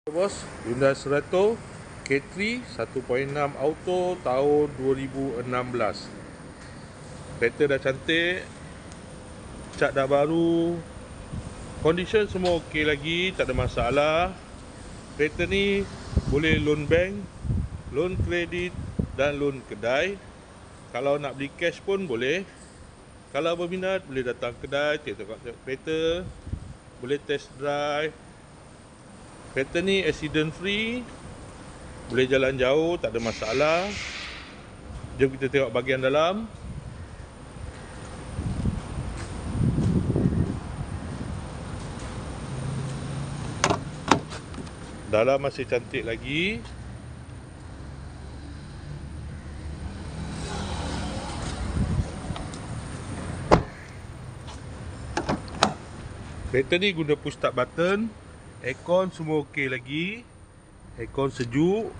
Bos, Hyundai Cerato K3 1.6 auto tahun 2016. Kereta dah cantik, cat dah baru, condition semua okey lagi, tak ada masalah. Kereta ni boleh loan bank, loan kredit dan loan kedai. Kalau nak beli cash pun boleh. Kalau berminat boleh datang kedai, tengok kereta, boleh test drive. Kereta ni accident free, boleh jalan jauh, tak ada masalah. Jom kita tengok bahagian dalam. Dalam masih cantik lagi. Kereta ni guna push start button. Aircon semua okey lagi. Aircon sejuk.